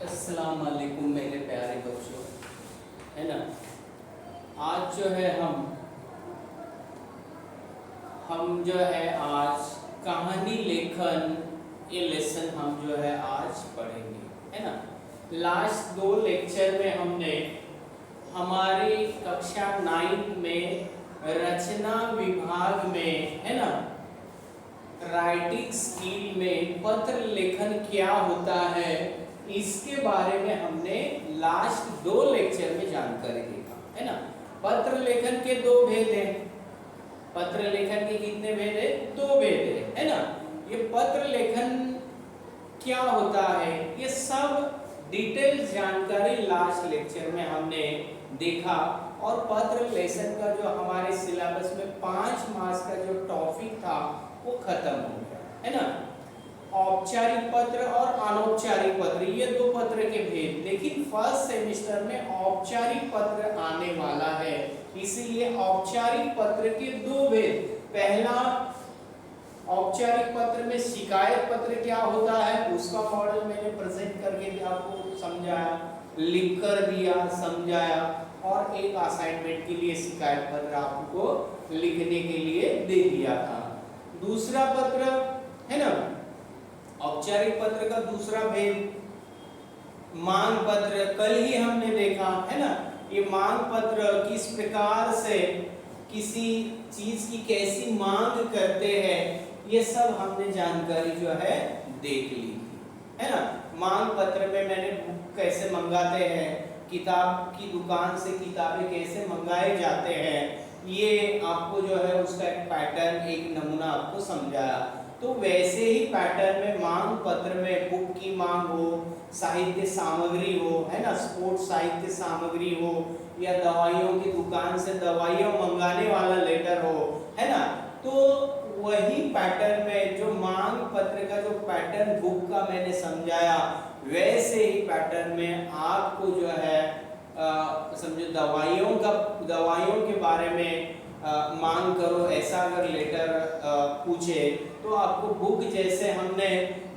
अस्सलाम वालेकुम मेरे प्यारे बच्चों, है ना। आज जो है हम जो है आज कहानी लेखन ये लेसन हम जो है आज पढ़ेंगे, है ना। लास्ट 2 लेक्चर में हमने हमारी कक्षा 9 में रचना विभाग में, है ना, राइटिंग स्किल में पत्र लेखन क्या होता है इसके बारे में हमने लास्ट 2 लेक्चर में जानकारी देखा, है ना। पत्र लेखन के 2 भेद हैं। पत्र लेखन के कितने भेद है? 2 भेद है ना। ये पत्र लेखन क्या होता है ये सब डिटेल जानकारी लास्ट लेक्चर में हमने देखा। और पत्र लेखन का जो हमारे सिलेबस में 5 मार्क्स का जो टॉपिक था वो खत्म हो गया, है ना। औपचारिक पत्र और अनौपचारिक पत्र ये 2 पत्र के भेद, लेकिन फर्स्ट सेमेस्टर में औपचारिक पत्र आने वाला है, इसीलिए औपचारिक पत्र के 2 भेद। पहला, औपचारिक पत्र में शिकायत पत्र क्या होता है उसका मॉडल मैंने प्रेजेंट करके आपको समझाया, लिख कर दिया, समझाया, और एक असाइनमेंट के लिए शिकायत पत्र आपको लिखने के लिए दे दिया था। दूसरा पत्र, है ना, औपचारिक पत्र का दूसरा भेद मांग पत्र, कल ही हमने देखा, है ना। ये मांग पत्र किस प्रकार से किसी चीज की कैसी मांग करते हैं ये सब हमने जानकारी जो है देख ली, है ना। मांग पत्र में मैंने बुक कैसे मंगाते हैं, किताब की दुकान से किताबें कैसे मंगाए जाते हैं, ये आपको जो है उसका एक पैटर्न, एक नमूना आपको समझाया। तो वैसे ही पैटर्न में मांग पत्र में बुक की मांग हो, साहित्य सामग्री हो, है ना, स्पोर्ट्स साहित्य सामग्री हो, या दवाइयों की दुकान से दवाइयाँ मंगाने वाला लेटर हो, है ना। तो वही पैटर्न में जो मांग पत्र का जो पैटर्न बुक का मैंने समझाया, वैसे ही पैटर्न में आपको जो है समझो दवाइयों के बारे में मांग करो, ऐसा अगर लेटर पूछे तो आपको बुक जैसे हमने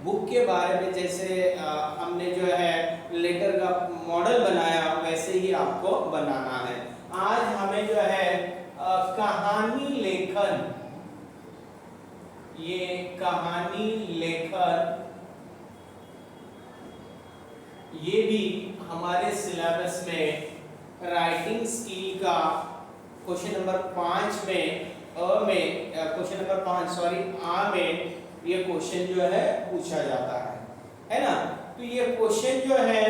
बुक के बारे में जैसे हमने जो है लेटर का मॉडल बनाया वैसे ही आपको बनाना है। आज हमें जो है कहानी लेखन, ये कहानी लेखन ये भी हमारे सिलेबस में राइटिंग स्किल का क्वेश्चन नंबर 5 में क्वेश्चन नंबर 5 सॉरी आ में ये क्वेश्चन जो है पूछा जाता है ना। तो ये क्वेश्चन जो है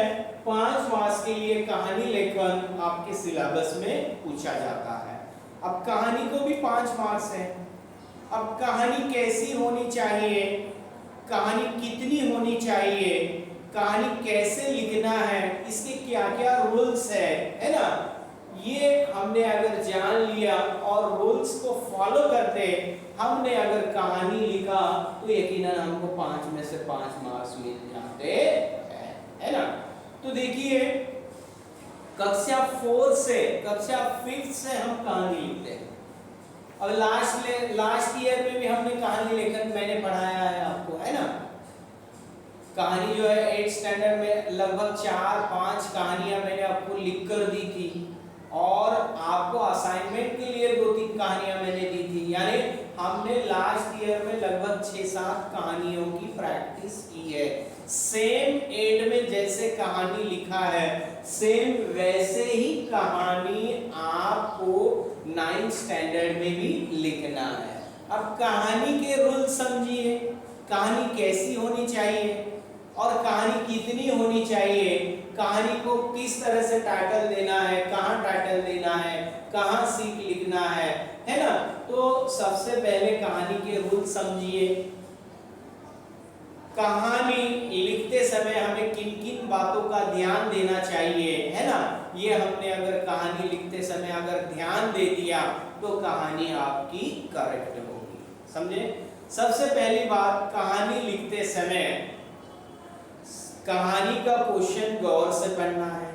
5 मार्क्स के लिए कहानी लेखन आपके सिलेबस में पूछा जाता है। अब कहानी को भी 5 मार्क्स है। अब कहानी कैसी होनी चाहिए, कहानी कितनी होनी चाहिए, कहानी कैसे लिखना है, इसके क्या क्या रूल्स है ना, ये हमने अगर जान लिया और रूल्स को फॉलो करते हमने अगर कहानी लिखा तो यकीनन हमको 5 में से 5 मार्क्स मिल जाते हैं, है ना। तो देखिए कक्षा 4 से कक्षा 5 से हम कहानी लिखते हैं। अब लास्ट ईयर में भी हमने कहानी लेखन मैंने पढ़ाया है आपको, है ना। कहानी जो है 8th स्टैंडर्ड में लगभग 4-5 कहानियां मैंने आपको लिख कर दी थी, और आपको असाइनमेंट के लिए 2-3 कहानियां मैंने दी थी। यानी हमने लास्ट ईयर में लगभग 6-7 कहानियों की प्रैक्टिस की है। सेम एड में जैसे कहानी लिखा है सेम वैसे ही कहानी आपको 9th स्टैंडर्ड में भी लिखना है। अब कहानी के रूल समझिए, कहानी कैसी होनी चाहिए और कहानी कितनी होनी चाहिए, कहानी को किस तरह से टाइटल देना है, कहाँ टाइटल देना है, कहाँ सीख लिखना है ना। तो सबसे पहले कहानी के रूल समझिए। कहानी लिखते समय हमें किन किन बातों का ध्यान देना चाहिए, है ना। ये हमने अगर कहानी लिखते समय अगर ध्यान दे दिया तो कहानी आपकी करेक्ट होगी, समझे। सबसे पहली बात, कहानी लिखते समय कहानी का क्वेश्चन गौर से पढ़ना है।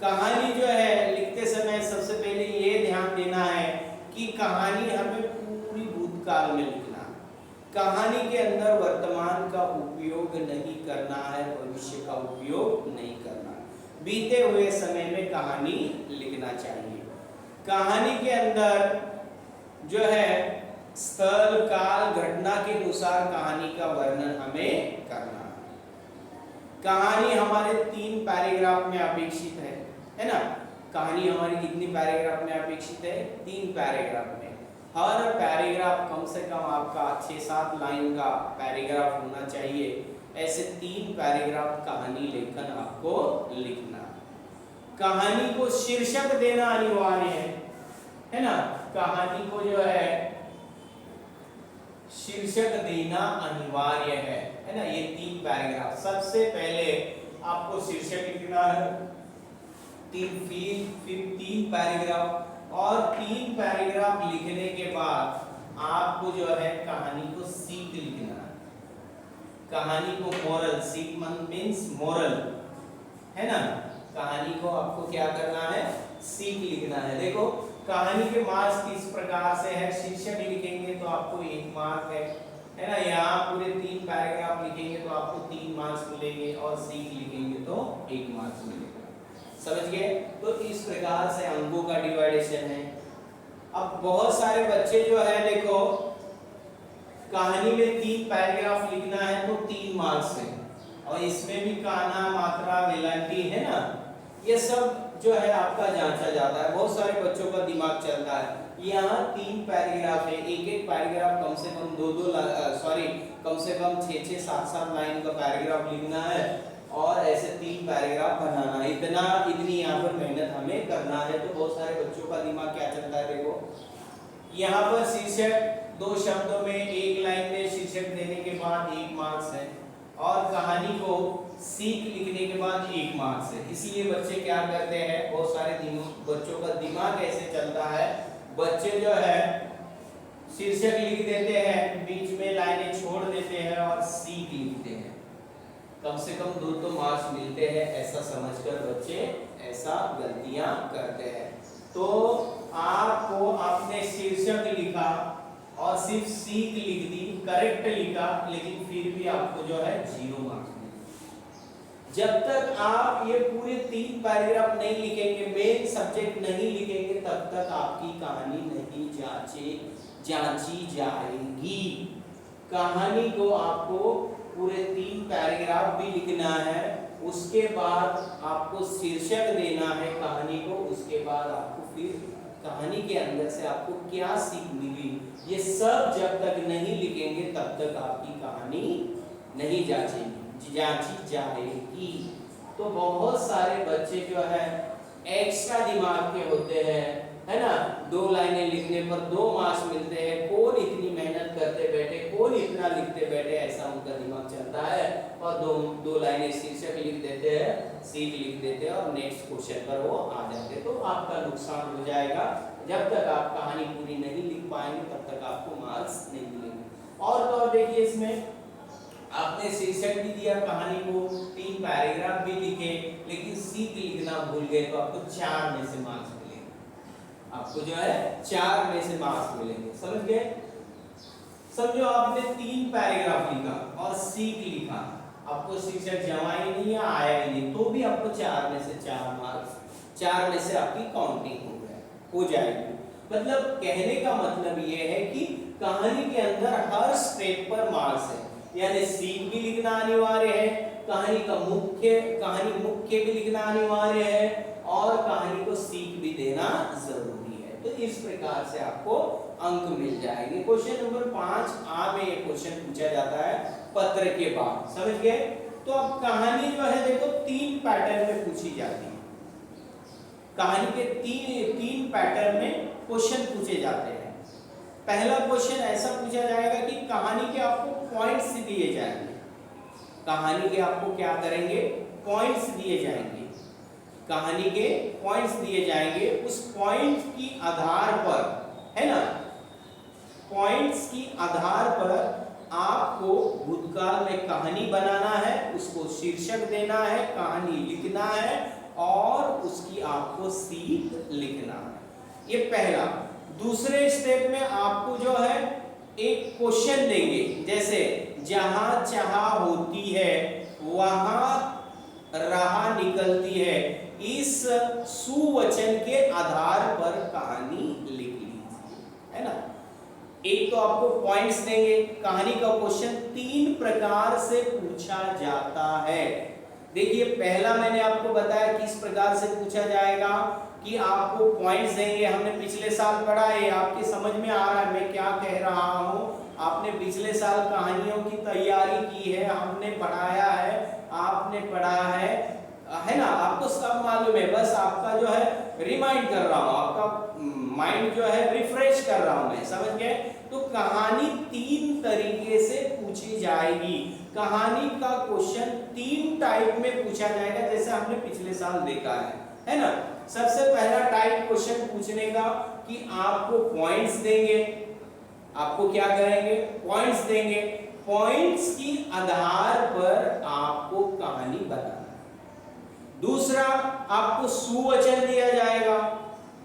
कहानी जो है लिखते समय सबसे पहले ये ध्यान देना है कि कहानी हमें पूरी भूतकाल में लिखना है। कहानी के अंदर वर्तमान का उपयोग नहीं करना है, भविष्य का उपयोग नहीं करना। बीते हुए समय में कहानी लिखना चाहिए। कहानी के अंदर जो है स्थल काल घटना के अनुसार कहानी का वर्णन हमें करना है। कहानी हमारे 3 पैराग्राफ में अपेक्षित है ना। कहानी हमारी कितनी पैराग्राफ में अपेक्षित है? 3 पैराग्राफ में। हर पैराग्राफ कम से कम आपका 6-7 लाइन का पैराग्राफ होना चाहिए। ऐसे 3 पैराग्राफ कहानी लेखन आपको लिखना। कहानी को शीर्षक देना अनिवार्य है ना। कहानी को जो है शीर्षक देना अनिवार्य है ना। ये 3 पैराग्राफ सबसे पहले आपको शीर्षक लिखना है, 3 पैराग्राफ, और 3 पैराग्राफ लिखने के बाद आपको जो है कहानी को सीख लिखना है। कहानी को मोरल, सीख मीन्स मोरल है ना। कहानी को आपको क्या करना है? सीख लिखना है। देखो कहानी के मार्क्स किस प्रकार से है। शीर्षक लिखेंगे तो आपको 1 मार्क है ना। यहाँ पूरे 3 पैराग्राफ लिखेंगे तो आपको 3 मार्क्स मिलेंगे, और सीख लिखेंगे तो 1 मार्क्स मिलेगा। समझ गए? तो इस प्रकार से अंकों का डिवाइडेशन है। अब बहुत सारे बच्चे जो है देखो कहानी में 3 पैराग्राफ लिखना है तो 3 मार्क्स है, और इसमें भी काना, मात्रा, वेलांटी है ना, ये सब जो है आपका जांचा जाता है। बहुत सारे बच्चों का दिमाग चलता है। यहाँ 3 पैराग्राफ है, एक पैराग्राफ कम से कम 6-7 लाइन का पैराग्राफ लिखना है, और ऐसे 3 पैराग्राफ बनाना है। इतनी यहाँ पर मेहनत हमें करना है। तो बहुत सारे बच्चों का दिमाग क्या चलता है देखो, यहाँ पर शीर्षक 2 शब्दों में 1 लाइन में शीर्षक देने के बाद 1 मार्क्स है, और कहानी को सीख लिखने के बाद 1 मार्क्स है। इसलिए बच्चे क्या करते हैं, बहुत सारे बच्चों का दिमाग ऐसे चलता है, बच्चे जो है शीर्षक लिख देते हैं, बीच में लाइनें छोड़ देते हैं और सीख लिखते हैं। कम से कम 2 मार्क्स मिलते हैं, ऐसा समझकर बच्चे ऐसा गलतियां करते हैं। तो आपको आपने शीर्षक लिखा और सिर्फ सीख लिख दी, करेक्ट लिखा, लेकिन फिर भी आपको जो है 0 मार्क्स मिले। जब तक आप ये पूरे 3 पैराग्राफ नहीं लिखेंगे, मेन सब्जेक्ट नहीं लिखेंगे, तब तक आपकी कहानी नहीं जांची जाएगी। कहानी को आपको पूरे 3 पैराग्राफ भी लिखना है, उसके बाद आपको शीर्षक देना है कहानी को, उसके बाद आपको फिर कहानी के अंदर से आपको क्या सीख मिली, ये सब जब तक नहीं लिखेंगे तब तक आपकी कहानी नहीं जांची जाएगी। तो बहुत सारे बच्चे जो है एक्स्ट्रा दिमाग के होते हैं, है ना। 2 लाइनें लिखने पर 2 मार्क्स मिलते हैं। कौन इतनी मेहनत करते बैठे, कौन इतना लिखते बैठे, ऐसा उनका दिमाग चलता है, और 2 लाइनें शीर्षक लिख देते हैं, सीख लिख देते हैं, और नेक्स्ट क्वेश्चन पर वो आ जाते। तो आपका नुकसान हो जाएगा। जब तक आप कहानी पूरी नहीं लिख पाएंगे तब तक आपको मार्क्स नहीं मिलेंगे। और तो और देखिए, इसमें आपने शीर्षक भी दिया, कहानी को 3 पैराग्राफ भी लिखे, लेकिन सीख लिखना भूल गए तो आपको 4 में से मार्क्स मिलेंगे। आपको जो है 4 में से मार्क्स मिलेंगे। समझ गए? समझो आपने 3 पैराग्राफ लिखा और सीख लिखा, आपको शीर्षक जमा ही नहीं आया ही नहीं, तो भी आपको 4 में से 4 मार्क्स, 4 में से आपकी काउंटिंग हो जाएगी। मतलब कहने का मतलब ये है कि कहानी के अंदर हर स्टेप पर मार्क्स है, यानी सीख भी लिखना अनिवार्य है, कहानी मुख्य भी लिखना अनिवार्य है, और कहानी को सीख भी देना जरूरी है। तो इस प्रकार से आपको अंक मिल जाएंगे। क्वेश्चन नंबर 5 आ में ये क्वेश्चन पूछा जाता है पत्र के बाद। समझ गए? तो अब कहानी जो है देखो 3 पैटर्न में पूछी जाती है। कहानी के 3 पैटर्न में क्वेश्चन पूछे जाते हैं। पहला क्वेश्चन ऐसा पूछा जाएगा कि कहानी के आपको पॉइंट्स दिए जाएंगे। कहानी के आपको क्या करेंगे? पॉइंट्स दिए जाएंगे। कहानी के पॉइंट्स दिए जाएंगे, उस पॉइंट की आधार पर, है ना, पॉइंट्स की आधार पर आपको भूतकाल में कहानी बनाना है, उसको शीर्षक देना है, कहानी लिखना है, और उसकी आपको सीख लिखना है। ये पहला। दूसरे स्टेप में आपको जो है एक क्वेश्चन देंगे, जैसे जहां चाह होती है वहां राह निकलती है, इस सुवचन के आधार पर कहानी लिख लीजिए, है ना। एक तो आपको पॉइंट्स देंगे, कहानी का क्वेश्चन 3 प्रकार से पूछा जाता है। देखिए पहला मैंने आपको बताया किस प्रकार से पूछा जाएगा कि आपको पॉइंट्स देंगे। हमने पिछले साल पढ़ा है, आपके समझ में आ रहा है मैं क्या कह रहा हूं। आपने पिछले साल कहानियों की तैयारी की है, हमने पढ़ाया है, आपने पढ़ा है ना, आपको सब मालूम है, बस आपका जो है रिमाइंड कर रहा हूं, आपका माइंड जो है रिफ्रेश कर रहा हूं मैं, समझ गए। तो कहानी 3 तरीके से पूछी जाएगी। कहानी का क्वेश्चन 3 टाइप में पूछा जाएगा, जैसे हमने पिछले साल देखा है ना। सबसे पहला टाइप क्वेश्चन पूछने का कि आपको पॉइंट्स देंगे, आपको क्या करेंगे, पॉइंट्स देंगे, पॉइंट्स की आधार पर आपको कहानी बताना। दूसरा आपको सुवचन दिया जाएगा,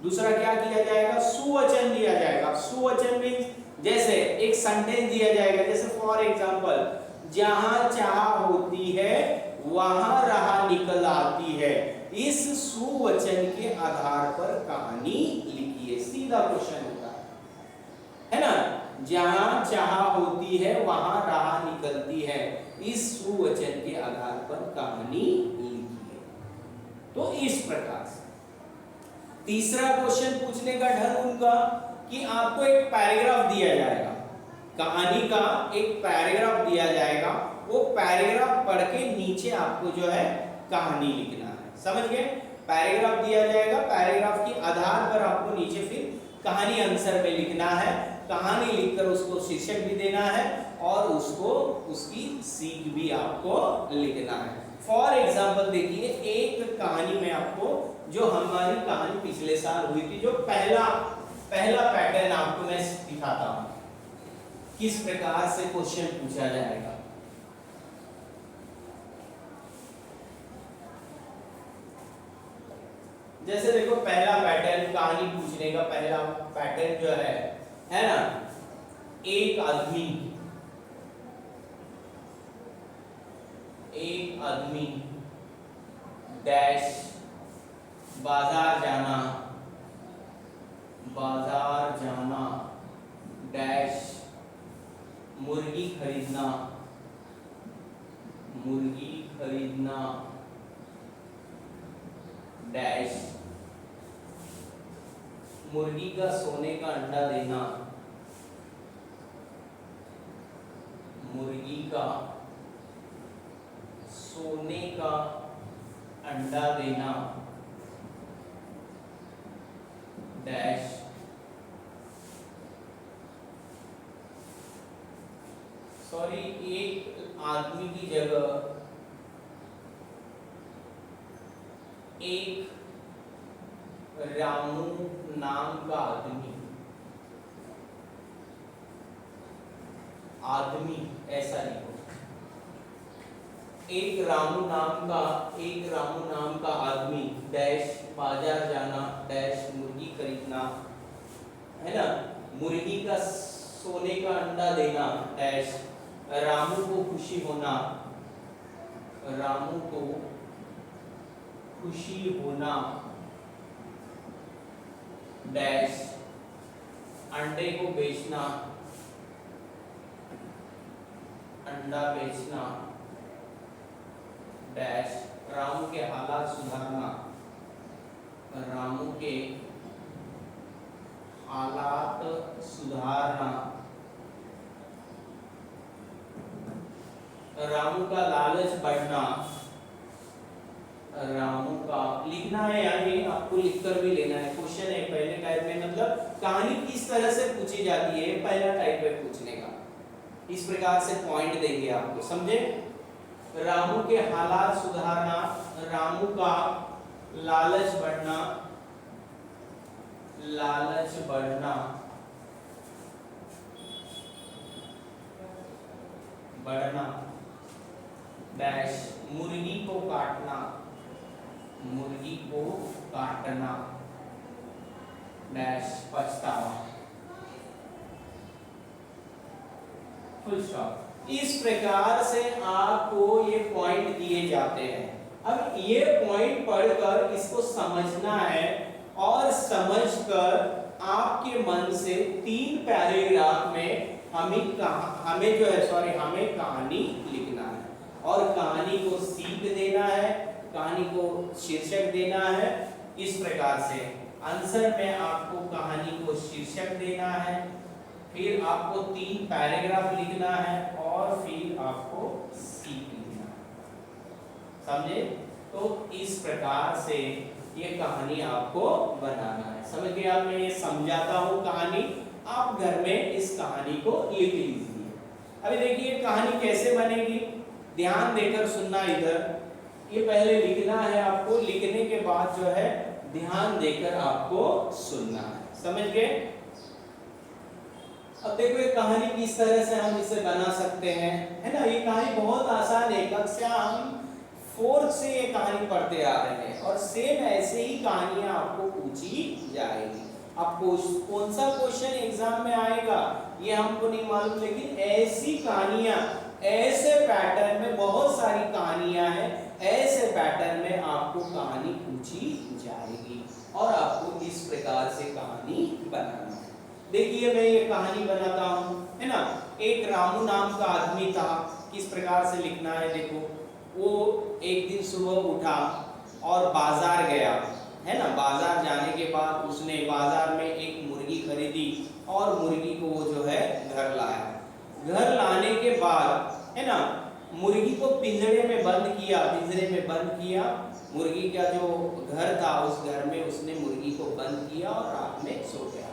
दूसरा क्या किया जाएगा, सुवचन दिया जाएगा। सुवचन मींस जैसे एक सेंटेंस दिया जाएगा, जैसे फॉर एग्जांपल जहां चाह होती है वहां राह निकल आती है, इस सुवचन के आधार पर कहानी लिखिए। सीधा क्वेश्चन होता है ना, जहां चाह होती है वहां राह निकलती है, इस सुवचन के आधार पर कहानी लिखिए। तो इस प्रकार से तीसरा क्वेश्चन पूछने का ढंग उनका कि आपको एक पैराग्राफ दिया जाएगा, कहानी का एक पैराग्राफ दिया जाएगा, वो पैराग्राफ पढ़ के नीचे आपको जो है कहानी लिखना है, समझ गए। पैराग्राफ दिया जाएगा, पैराग्राफ के आधार पर आपको नीचे फिर कहानी आंसर में लिखना है, कहानी लिखकर उसको शीर्षक भी देना है और उसको उसकी सीख भी आपको लिखना है। फॉर एग्जाम्पल देखिए एक कहानी में आपको, जो हमारी कहानी पिछले साल हुई थी, जो पहला पैटर्न आपको मैं दिखाता हूं किस प्रकार से क्वेश्चन पूछा जाएगा। जैसे देखो पहला पैटर्न, कहानी पूछने का पहला पैटर्न जो है ना, एक आदमी डैश बाजार जाना डैश मुर्गी खरीदना डैश मुर्गी का सोने का अंडा देना, मुर्गी का सोने का अंडा देना डैश सॉरी एक आदमी की जगह एक रामू नाम का आदमी ऐसा लिखो, एक रामू नाम का आदमी डैश बाजार जाना डैश मुर्गी खरीदना, है ना, मुर्गी का सोने का अंडा देना डैश रामू को खुशी होना डैश अंडे को बेचना अंडा बेचना डैश रामू के हालात सुधारना, रामू के हालात सुधारना, रामू का लालच बढ़ना, रामू का लिखना है, यानी आपको लिखकर भी लेना है। क्वेश्चन है पहले टाइप में, मतलब कहानी किस तरह से पूछी जाती है, पहला टाइप है पूछने का। इस प्रकार से पॉइंट देंगे आपको, समझे। रामू के हालात सुधारना, रामू का लालच बढ़ना डैश मुर्गी को काटना डैश पछतावा। Full stop. इस प्रकार से आपको ये पॉइंट दिए जाते हैं। अब ये पॉइंट पढ़कर इसको समझना है और समझकर आपके मन से 3 पैराग्राफ में हमें कहानी लिखना है और कहानी को सीख देना है, कहानी को शीर्षक देना है। इस प्रकार से आंसर में आपको कहानी को शीर्षक देना है, फिर आपको 3 पैराग्राफ लिखना है और फिर आपको सीख लिखना है। समझे? तो इस प्रकार से ये कहानी आपको बनाना है। समझ गए आप? मैं ये समझाता हूँ कहानी, आप घर में इस कहानी को लिख लीजिए। अभी देखिए कहानी कैसे बनेगी, ध्यान देकर सुनना। इधर ये पहले लिखना है आपको, लिखने के बाद जो है ध्यान देकर आपको सुनना है। समझ गए? अब देखो ये कहानी किस तरह से हम इसे बना सकते हैं, है ना। ये कहानी बहुत आसान है, कक्षा हम 4th से ये कहानी पढ़ते आ रहे हैं और सेम ऐसे ही कहानियां आपको पूछी जाएगी। आपको कौन सा क्वेश्चन एग्जाम में आएगा ये हमको नहीं मालूम, लेकिन ऐसी कहानियां, ऐसे पैटर्न में बहुत सारी कहानियां हैं, ऐसे पैटर्न में आपको कहानी पूछी जाएगी और आपको इस प्रकार से कहानी बनाना है। देखिए मैं ये कहानी बनाता हूँ, है ना। एक रामू नाम का आदमी था। किस प्रकार से लिखना है देखो। वो एक दिन सुबह उठा और बाजार गया, है ना। बाजार जाने के बाद उसने बाजार में एक मुर्गी खरीदी और मुर्गी को वो जो है घर लाया। घर लाने के बाद, है ना, मुर्गी को पिंजरे में बंद किया, मुर्गी का जो घर था उस घर में उसने मुर्गी को बंद किया और रात में सो गया।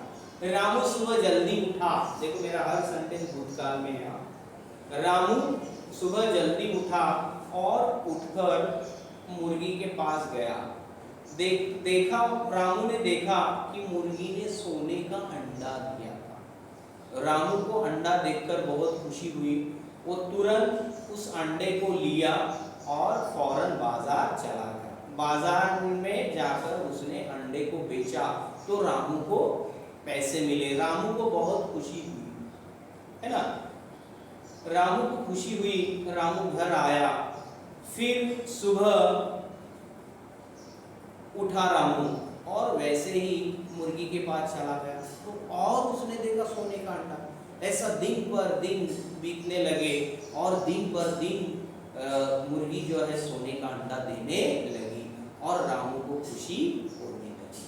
रामू सुबह जल्दी उठा, देखो मेरा हर सेंटेंस भूतकाल में है। रामू सुबह जल्दी उठा और उठकर मुर्गी के पास गया। देखा, रामू ने देखा कि मुर्गी ने सोने का अंडा दिया था। रामू को अंडा देखकर बहुत खुशी हुई। वो तुरंत उस अंडे को लिया और फौरन बाजार चला गया। बाजार में जाकर उसने अंडे को बेचा तो रामू को पैसे मिले। रामू को बहुत खुशी हुई, है ना। रामू को खुशी हुई, रामू घर आया। फिर सुबह उठा रामू और वैसे ही मुर्गी के पास चला गया तो और उसने देखा सोने का अंडा। ऐसा दिन पर दिन बीतने लगे और दिन पर दिन मुर्गी जो है सोने का अंडा देने लगी और रामू को खुशी होने लगी।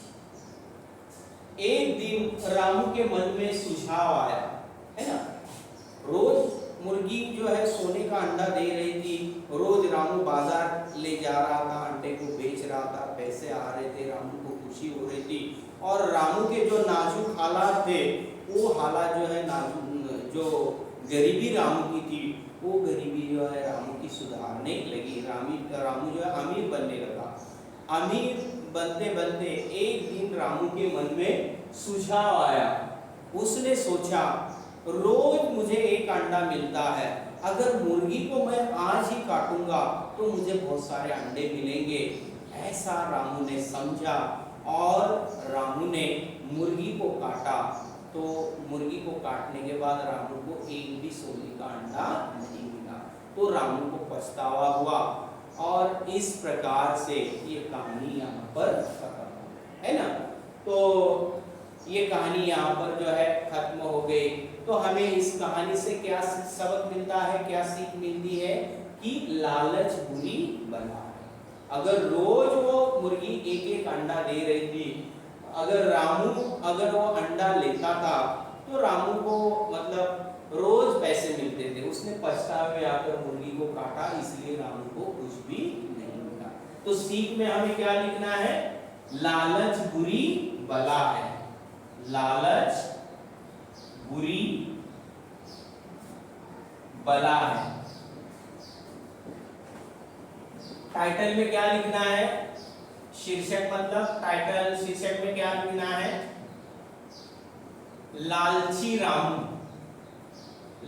एक दिन रामू के मन में सुझाव आया, है ना। रोज मुर्गी जो है सोने का अंडा दे रही थी, रोज रामू बाजार ले जा रहा था, अंडे को बेच रहा था, पैसे आ रहे थे, रामू को खुशी हो रही थी। और रामू के जो नाजुक हालात थे वो हालात जो है नाजुक, जो गरीबी रामू की थी वो गरीबी जो है रामू की सुधारने लगी। रामू जो है अमीर बनने लगा। अमीर बनते बनते एक दिन रामू के मन में सुझाव आया। उसने सोचा रोज मुझे एक अंडा मिलता है, अगर मुर्गी को मैं आज ही काटूंगा तो मुझे बहुत सारे अंडे मिलेंगे। ऐसा रामू ने समझा और रामू ने मुर्गी को काटा। तो मुर्गी को काटने के बाद रामू को एक भी सोने का अंडा नहीं मिला तो रामू को पछतावा हुआ और इस प्रकार से ये कहानी यहाँ पर खत्म है ना। तो ये कहानी यहाँ पर जो है खत्म हो गई। तो हमें इस कहानी से क्या सबक मिलता है, क्या सीख मिलती है कि लालच बुरी बला है। अगर रोज वो मुर्गी एक एक अंडा दे रही थी, अगर वो अंडा लेता था तो रामू को मतलब रोज पैसे मिलते थे। उसने पछतावे आकर मुर्गी को काटा, इसलिए रामू को कुछ भी नहीं मिला। तो सीख में हमें क्या लिखना है, लालच बुरी बला है। लालच बुरी बला है। टाइटल में क्या लिखना है, शीर्षक मतलब टाइटल शीर्षक में क्या लिखना है, लालची रामू।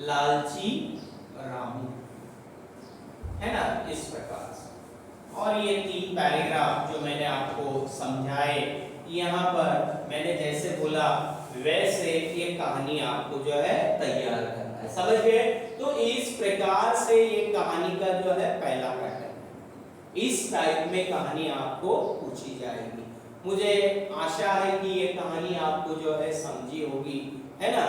लालची रामू, है ना, इस प्रकार से। और ये 3 पैराग्राफ जो मैंने आपको समझाए, यहाँ पर मैंने जैसे बोला वैसे ये कहानी आपको जो है तैयार करना है। समझ गए? तो इस प्रकार से ये कहानी का जो है पहला पैटर्न है। इस टाइप में कहानी आपको पूछी जाएगी। मुझे आशा है कि ये कहानी आपको जो है समझी होगी, है ना?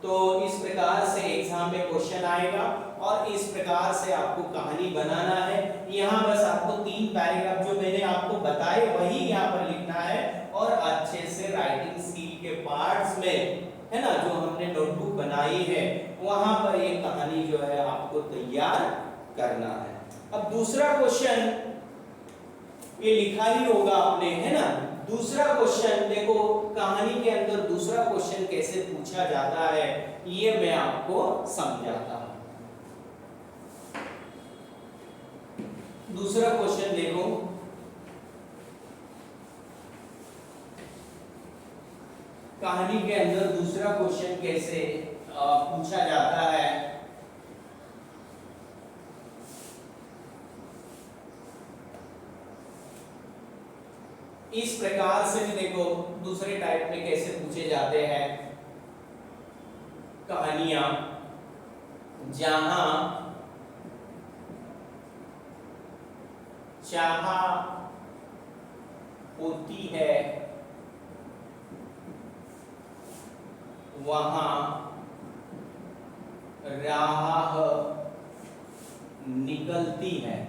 तो इस प्रकार से एग्जाम में क्वेश्चन आएगा और इस प्रकार से आपको कहानी बनाना है। यहाँ बस आपको 3 पैराग्राफ जो मैंने आपको बताए वही यहाँ पर लिखना है और अच्छे से राइटिंग स्किल के पार्ट्स में, है ना, जो हमने नोटबुक बनाई है वहां पर ये कहानी जो है आपको तैयार करना है। अब दूसरा क्वेश्चन ये लिखा ही होगा आपने, है ना? दूसरा क्वेश्चन देखो, कहानी के अंदर दूसरा क्वेश्चन कैसे पूछा जाता है ये मैं आपको समझाता हूं। दूसरा क्वेश्चन देखो, कहानी के अंदर दूसरा क्वेश्चन कैसे पूछा जाता है। इस प्रकार से भी देखो दूसरे टाइप में कैसे पूछे जाते हैं कहानियां, जहां चाह होती है वहां राह निकलती है।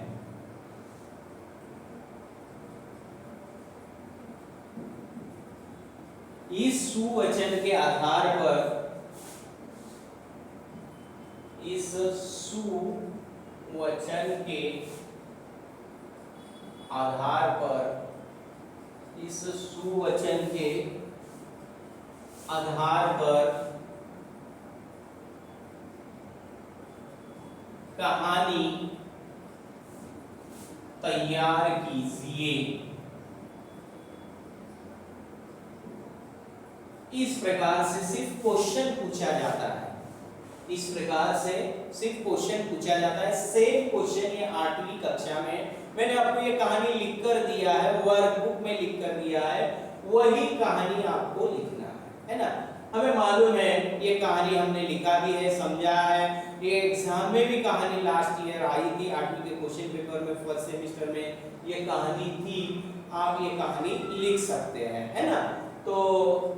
इस सुवचन के आधार पर, इस सुवचन के आधार पर, इस सुवचन के आधार पर कहानी तैयार कीजिए। इस प्रकार से सिर्फ क्वेश्चन पूछा जाता है। इस प्रकार से सिर्फ क्वेश्चन पूछा जाता है। सेम क्वेश्चन ये 8वीं कक्षा में मैंने आपको ये कहानी लिखकर दिया है, वर्कबुक में लिखकर दिया है, वही कहानी आपको लिखना है ना? हमें मालूम है ये कहानी हमने लिखा भी है, समझा है। ये एग्जाम में भी कहानी लास्ट ईयर आई थी 8वीं के क्वेश्चन पेपर में, फर्स्ट सेमेस्टर में ये कहानी थी। आप ये कहानी लिख सकते हैं, है ना? तो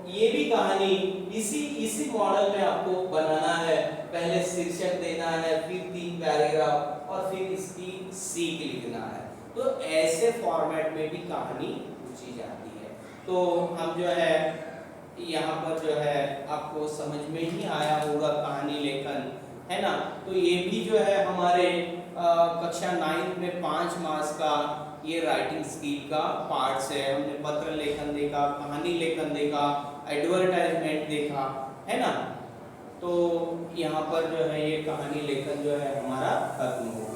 ये भी कहानी इसी मॉडल में आपको बनाना है। पहले शीर्षक देना है, फिर 3 पैराग्राफ और फिर इसकी सीख लिखना है। तो ऐसे फॉर्मेट में भी कहानी पूछी जाती है। तो हम जो है यहाँ पर जो है आपको समझ में ही आया होगा कहानी लेखन, है ना? तो ये भी जो है हमारे कक्षा 9 में 5 मार्क्स का ये राइटिंग स्किल का पार्ट्स है। हमने पत्र लेखन देखा, कहानी लेखन देखा, एडवर्टाइजमेंट देखा, है ना? तो यहाँ पर जो है ये कहानी लेखन जो है हमारा खत्म हो गया।